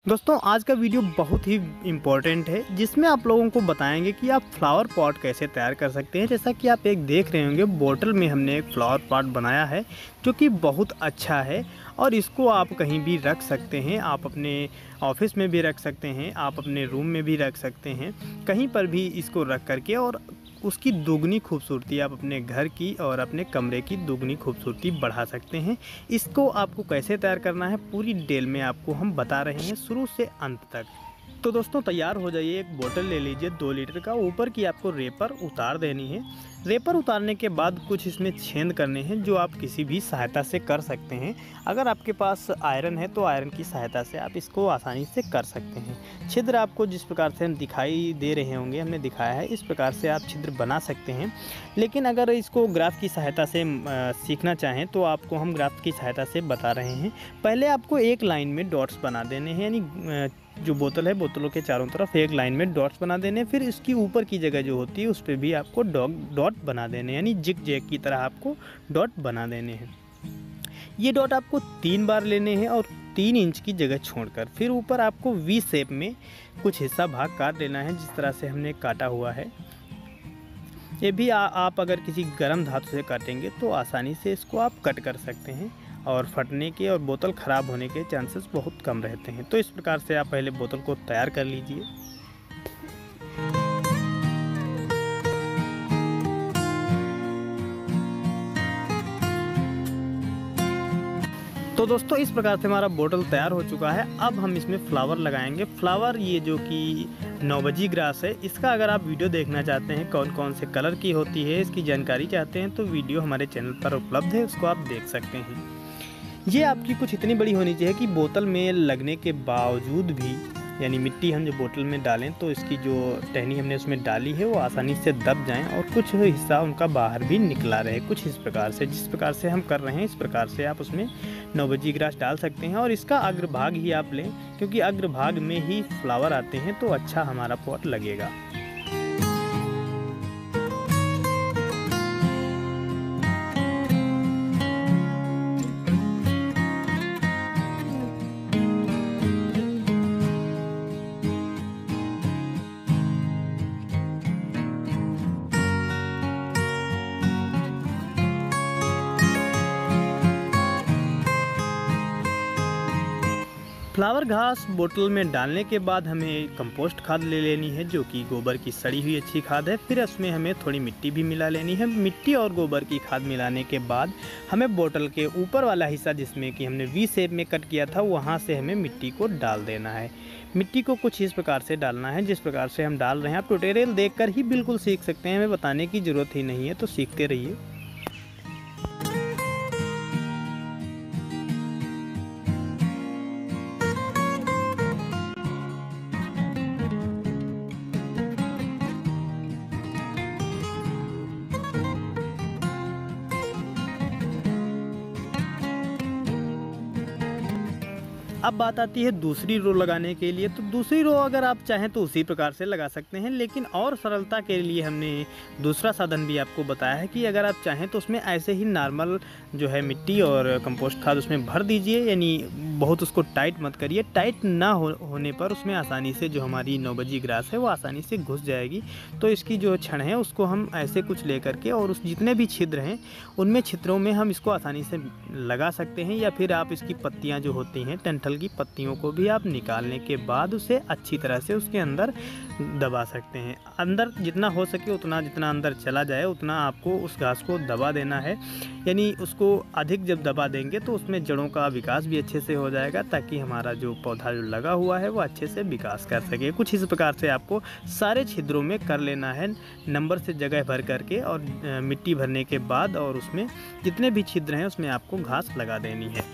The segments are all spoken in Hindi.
दोस्तों आज का वीडियो बहुत ही इम्पोर्टेंट है जिसमें आप लोगों को बताएंगे कि आप फ्लावर पॉट कैसे तैयार कर सकते हैं। जैसा कि आप एक देख रहे होंगे बोतल में हमने एक फ्लावर पॉट बनाया है जो कि बहुत अच्छा है और इसको आप कहीं भी रख सकते हैं। आप अपने ऑफिस में भी रख सकते हैं, आप अपने रूम में भी रख सकते हैं, कहीं पर भी इसको रख करके और उसकी दुगनी खूबसूरती आप अपने घर की और अपने कमरे की दुगनी खूबसूरती बढ़ा सकते हैं। इसको आपको कैसे तैयार करना है पूरी डिटेल में आपको हम बता रहे हैं शुरू से अंत तक। तो दोस्तों तैयार हो जाइए। एक बोतल ले लीजिए 2 लीटर का। ऊपर की आपको रेपर उतार देनी है। रेपर उतारने के बाद कुछ इसमें छेद करने हैं जो आप किसी भी सहायता से कर सकते हैं। अगर आपके पास आयरन है तो आयरन की सहायता से आप इसको आसानी से कर सकते हैं। छिद्र आपको जिस प्रकार से हम दिखाई दे रहे होंगे, हमने दिखाया है, इस प्रकार से आप छिद्र बना सकते हैं। लेकिन अगर इसको ग्राफ की सहायता से सीखना चाहें तो आपको हम ग्राफ की सहायता से बता रहे हैं। पहले आपको एक लाइन में डॉट्स बना देने हैं, यानी जो बोतल है बोतलों के चारों तरफ एक लाइन में डॉट्स बना देने। फिर इसकी ऊपर की जगह जो होती है उस पर भी आपको डॉट बना देने, यानी जिग जैग की तरह आपको डॉट बना देने हैं। ये डॉट आपको 3 बार लेने हैं और 3 इंच की जगह छोड़कर। फिर ऊपर आपको वी शेप में कुछ हिस्सा भाग काट लेना है जिस तरह से हमने काटा हुआ है। ये भी आप अगर किसी गर्म धातु से काटेंगे तो आसानी से इसको आप कट कर सकते हैं और फटने के और बोतल ख़राब होने के चांसेस बहुत कम रहते हैं। तो इस प्रकार से आप पहले बोतल को तैयार कर लीजिए। तो दोस्तों इस प्रकार से हमारा बोतल तैयार हो चुका है। अब हम इसमें फ्लावर लगाएंगे। फ्लावर ये जो कि नौबजी ग्रास है, इसका अगर आप वीडियो देखना चाहते हैं कौन कौन से कलर की होती है, इसकी जानकारी चाहते हैं तो वीडियो हमारे चैनल पर उपलब्ध है, उसको आप देख सकते हैं। ये आपकी कुछ इतनी बड़ी होनी चाहिए कि बोतल में लगने के बावजूद भी, यानी मिट्टी हम जो बोतल में डालें तो इसकी जो टहनी हमने उसमें डाली है वो आसानी से दब जाएं और कुछ हिस्सा उनका बाहर भी निकला रहे। कुछ इस प्रकार से, जिस प्रकार से हम कर रहे हैं इस प्रकार से आप उसमें नौबजी ग्रास डाल सकते हैं। और इसका अग्रभाग ही आप लें क्योंकि अग्रभाग में ही फ्लावर आते हैं तो अच्छा हमारा पॉट लगेगा। फ्लावर घास बोतल में डालने के बाद हमें कंपोस्ट खाद ले लेनी है जो कि गोबर की सड़ी हुई अच्छी खाद है। फिर उसमें हमें थोड़ी मिट्टी भी मिला लेनी है। मिट्टी और गोबर की खाद मिलाने के बाद हमें बोतल के ऊपर वाला हिस्सा जिसमें कि हमने वी शेप में कट किया था वहाँ से हमें मिट्टी को डाल देना है। मिट्टी को कुछ इस प्रकार से डालना है जिस प्रकार से हम डाल रहे हैं। आप ट्यूटोरियल देखकर ही बिल्कुल सीख सकते हैं, हमें बताने की ज़रूरत ही नहीं है, तो सीखते रहिए। अब बात आती है दूसरी रो लगाने के लिए। तो दूसरी रो अगर आप चाहें तो उसी प्रकार से लगा सकते हैं, लेकिन और सरलता के लिए हमने दूसरा साधन भी आपको बताया है कि अगर आप चाहें तो उसमें ऐसे ही नॉर्मल जो है मिट्टी और कंपोस्ट खाद उसमें भर दीजिए, यानी बहुत उसको टाइट मत करिए। टाइट ना होने पर उसमें आसानी से जो हमारी नौबजी ग्रास है वो आसानी से घुस जाएगी। तो इसकी जो छड़ है उसको हम ऐसे कुछ ले करके और उस जितने भी छिद्र हैं उनमें छिद्रों में हम इसको आसानी से लगा सकते हैं। या फिर आप इसकी पत्तियाँ जो होती हैं डंठल की पत्तियों को भी आप निकालने के बाद उसे अच्छी तरह से उसके अंदर दबा सकते हैं। अंदर जितना हो सके उतना, जितना अंदर चला जाए उतना आपको उस घास को दबा देना है। यानी उसको अधिक जब दबा देंगे तो उसमें जड़ों का विकास भी अच्छे से हो जाएगा ताकि हमारा जो पौधा जो लगा हुआ है वो अच्छे से विकास कर सके। कुछ इस प्रकार से आपको सारे छिद्रों में कर लेना है, नंबर से जगह भर करके और मिट्टी भरने के बाद, और उसमें जितने भी छिद्र हैं उसमें आपको घास लगा देनी है।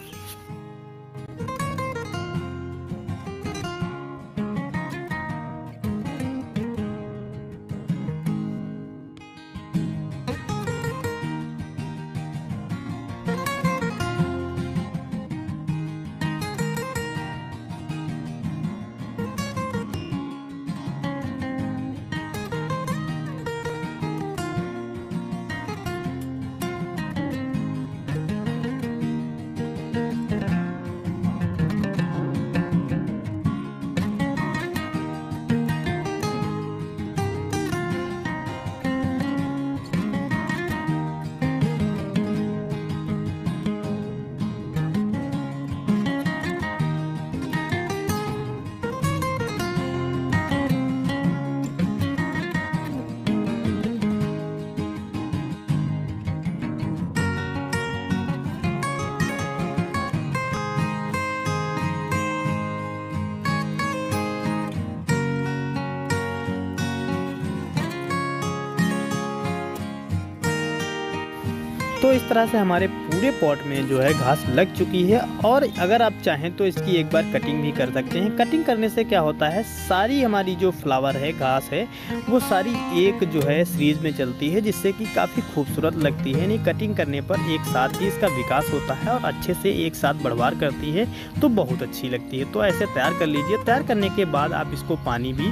तो इस तरह से हमारे पूरे पॉट में जो है घास लग चुकी है। और अगर आप चाहें तो इसकी एक बार कटिंग भी कर सकते हैं। कटिंग करने से क्या होता है, सारी हमारी जो फ्लावर है, घास है, वो सारी एक जो है सीरीज में चलती है, जिससे कि काफ़ी खूबसूरत लगती है। यानी कटिंग करने पर एक साथ ही इसका विकास होता है और अच्छे से एक साथ बढ़वार करती है, तो बहुत अच्छी लगती है। तो ऐसे तैयार कर लीजिए। तैयार करने के बाद आप इसको पानी भी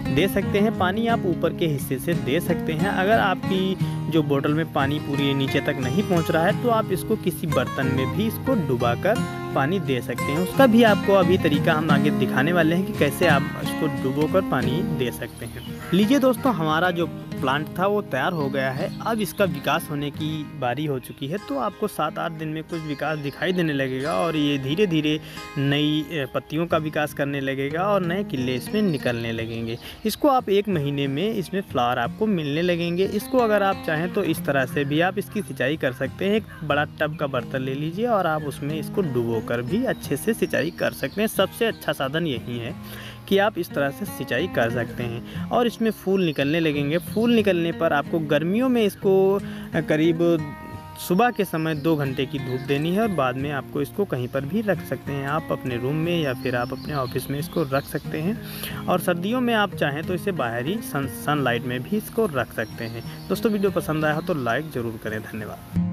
दे सकते हैं। पानी आप ऊपर के हिस्से से दे सकते हैं। अगर आपकी जो बोतल में पानी पूरी नीचे तक नहीं पहुंच रहा है तो आप इसको किसी बर्तन में भी इसको डुबाकर पानी दे सकते हैं। उसका भी आपको अभी तरीका हम आगे दिखाने वाले हैं कि कैसे आप इसको डुबोकर पानी दे सकते हैं। लीजिए दोस्तों, हमारा जो प्लांट था वो तैयार हो गया है। अब इसका विकास होने की बारी हो चुकी है। तो आपको 7-8 दिन में कुछ विकास दिखाई देने लगेगा और ये धीरे धीरे नई पत्तियों का विकास करने लगेगा और नए किले इसमें निकलने लगेंगे। इसको आप 1 महीने में इसमें फ्लावर आपको मिलने लगेंगे। इसको अगर आप चाहें तो इस तरह से भी आप इसकी सिंचाई कर सकते हैं। एक बड़ा टब का बर्तन ले लीजिए और आप उसमें इसको डुबोकर भी अच्छे से सिंचाई कर सकते हैं। सबसे अच्छा साधन यही है कि आप इस तरह से सिंचाई कर सकते हैं। और इसमें फूल निकलने लगेंगे। फूल निकलने पर आपको गर्मियों में इसको करीब सुबह के समय 2 घंटे की धूप देनी है और बाद में आपको इसको कहीं पर भी रख सकते हैं। आप अपने रूम में या फिर आप अपने ऑफिस में इसको रख सकते हैं। और सर्दियों में आप चाहें तो इसे बाहर ही सनलाइट में भी इसको रख सकते हैं। दोस्तों, वीडियो पसंद आया हो तो लाइक ज़रूर करें। धन्यवाद।